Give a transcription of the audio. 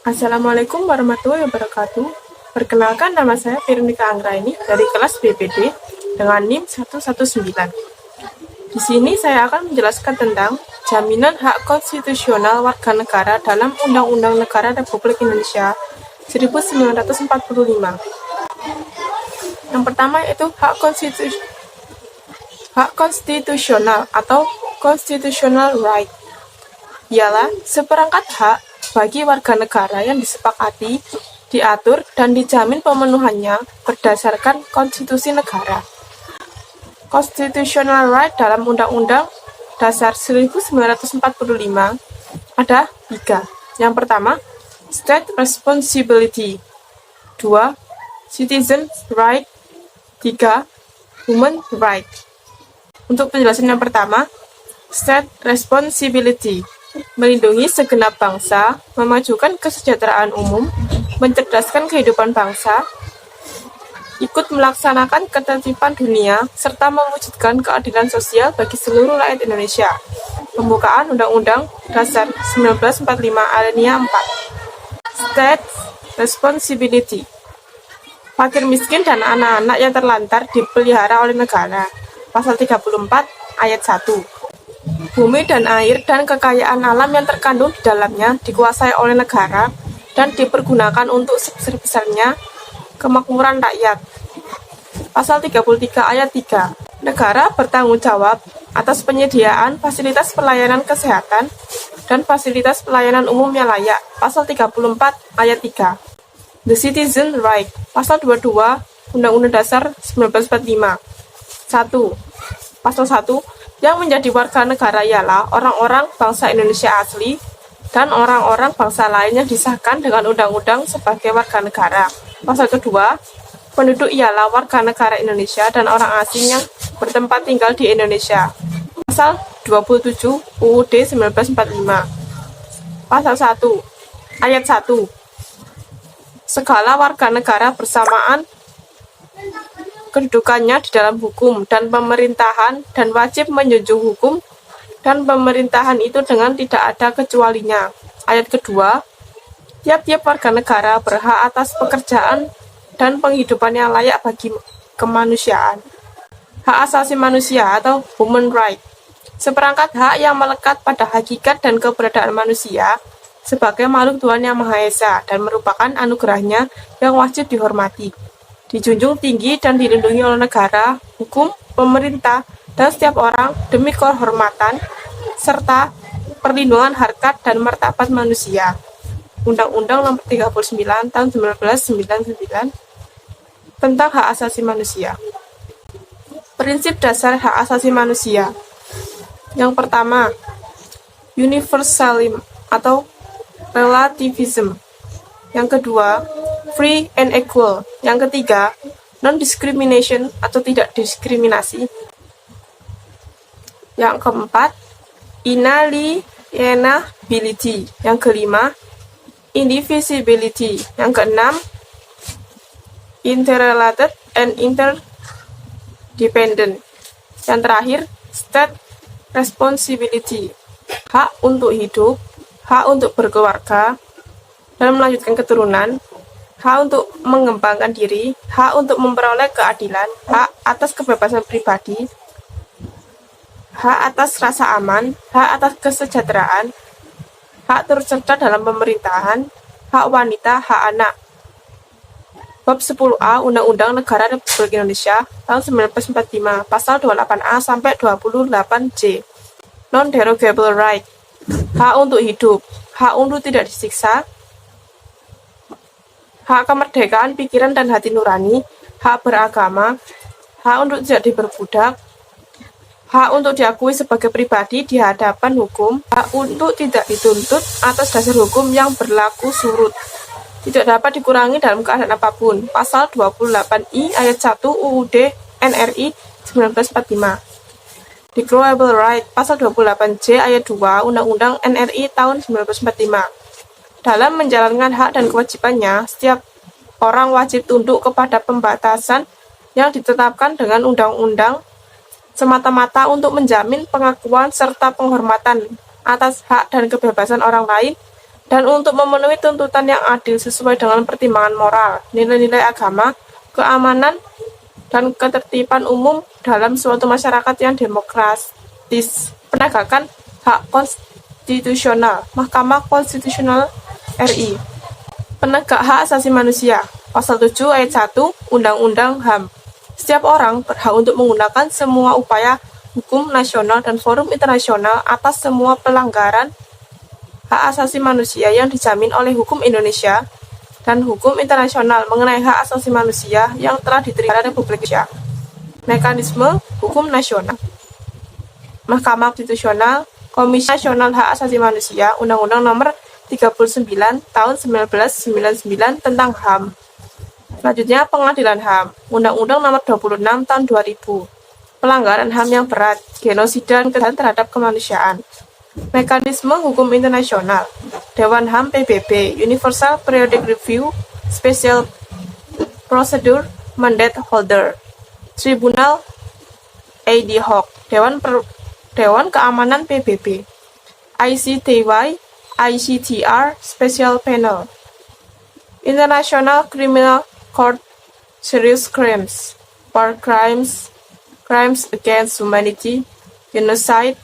Assalamualaikum warahmatullahi wabarakatuh. Perkenalkan, nama saya Veronica Anggraini dari kelas BPD dengan NIM 119. Di sini saya akan menjelaskan tentang jaminan hak konstitusional warga negara dalam Undang-Undang Negara Republik Indonesia 1945. Yang pertama yaitu hak konstitusional atau constitutional right. Ialah seperangkat hak bagi warga negara yang disepakati, diatur, dan dijamin pemenuhannya berdasarkan konstitusi negara. Constitutional right dalam Undang-Undang Dasar 1945 ada 3. Yang pertama, state responsibility. 2. Citizen right. 3. Human right. Untuk penjelasan yang pertama, state responsibility melindungi segenap bangsa, memajukan kesejahteraan umum, mencerdaskan kehidupan bangsa, ikut melaksanakan ketertiban dunia, serta mewujudkan keadilan sosial bagi seluruh rakyat Indonesia. Pembukaan Undang-Undang Dasar 1945 Alinea 4. State responsibility. Fakir miskin dan anak-anak yang terlantar dipelihara oleh negara. Pasal 34 ayat 1. Bumi dan air dan kekayaan alam yang terkandung di dalamnya dikuasai oleh negara dan dipergunakan untuk sebesar-besarnya kemakmuran rakyat. Pasal 33 ayat 3. Negara bertanggung jawab atas penyediaan fasilitas pelayanan kesehatan dan fasilitas pelayanan umum yang layak. Pasal 34 ayat 3. The Citizen Right. Pasal 22 Undang-Undang Dasar 1945. 1. Pasal 1. Yang menjadi warga negara ialah orang-orang bangsa Indonesia asli dan orang-orang bangsa lain yang disahkan dengan undang-undang sebagai warga negara. Pasal kedua, penduduk ialah warga negara Indonesia dan orang asing yang bertempat tinggal di Indonesia. Pasal 27 UUD 1945. Pasal 1, ayat 1. Segala warga negara bersamaan kedudukannya di dalam hukum dan pemerintahan dan wajib menjunjung hukum dan pemerintahan itu dengan tidak ada kecualinya. Ayat kedua, tiap-tiap warga negara berhak atas pekerjaan dan penghidupan yang layak bagi kemanusiaan. Hak asasi manusia atau human right. Seperangkat hak yang melekat pada hakikat dan keberadaan manusia sebagai makhluk Tuhan Yang Maha Esa dan merupakan anugerahnya yang wajib dihormati, dijunjung tinggi dan dilindungi oleh negara, hukum, pemerintah, dan setiap orang demi kehormatan serta perlindungan harkat dan martabat manusia. Undang-Undang Nomor 39 Tahun 1999 tentang hak asasi manusia. Prinsip dasar hak asasi manusia. Yang pertama, universalism atau relativism. Yang kedua, free and equal. Yang ketiga, non-discrimination atau tidak diskriminasi. Yang keempat, inalienability. Yang kelima, indivisibility. Yang keenam, interrelated and interdependent. Yang terakhir, state responsibility. Hak untuk hidup, hak untuk berkeluarga dan melanjutkan keturunan, hak untuk mengembangkan diri, hak untuk memperoleh keadilan, hak atas kebebasan pribadi, hak atas rasa aman, hak atas kesejahteraan, hak turut serta dalam pemerintahan, hak wanita, hak anak. Bab 10A Undang-Undang Negara Republik Indonesia tahun 1945, pasal 28A sampai 28J. Non-derogable right. Hak untuk hidup, hak untuk tidak disiksa, hak kemerdekaan pikiran dan hati nurani, hak beragama, hak untuk tidak diperbudak, hak untuk diakui sebagai pribadi di hadapan hukum, hak untuk tidak dituntut atas dasar hukum yang berlaku surut, tidak dapat dikurangi dalam keadaan apapun. Pasal 28I ayat 1 UUD NRI 1945. Declarable right. Pasal 28J ayat 2 Undang-Undang NRI tahun 1945. Dalam menjalankan hak dan kewajibannya, setiap orang wajib tunduk kepada pembatasan yang ditetapkan dengan undang-undang semata-mata untuk menjamin pengakuan serta penghormatan atas hak dan kebebasan orang lain dan untuk memenuhi tuntutan yang adil sesuai dengan pertimbangan moral, nilai-nilai agama, keamanan, dan ketertiban umum dalam suatu masyarakat yang demokratis. Penegakan hak konstitusional. Mahkamah Konstitusional RI. Penegak hak asasi manusia. Pasal 7 ayat 1 Undang-Undang HAM. Setiap orang berhak untuk menggunakan semua upaya hukum nasional dan forum internasional atas semua pelanggaran hak asasi manusia yang dijamin oleh hukum Indonesia dan hukum internasional mengenai hak asasi manusia yang telah diterima Republik Indonesia. Mekanisme hukum nasional. Mahkamah Konstitusional, Komisi Nasional Hak Asasi Manusia, Undang-Undang Nomor 39 Tahun 1999 tentang HAM. Selanjutnya, Pengadilan HAM, Undang-Undang Nomor 26 Tahun 2000. Pelanggaran HAM yang berat, genosida dan kejahatan terhadap kemanusiaan. Mekanisme hukum internasional, Dewan HAM PBB, Universal Periodic Review, Special Procedure, Mandate Holder. Tribunal ad hoc, Dewan Keamanan PBB, ICTY, ICTR, Special Panel, International Criminal Court, Serious Crimes, War Crimes, Crimes Against Humanity, Genocide,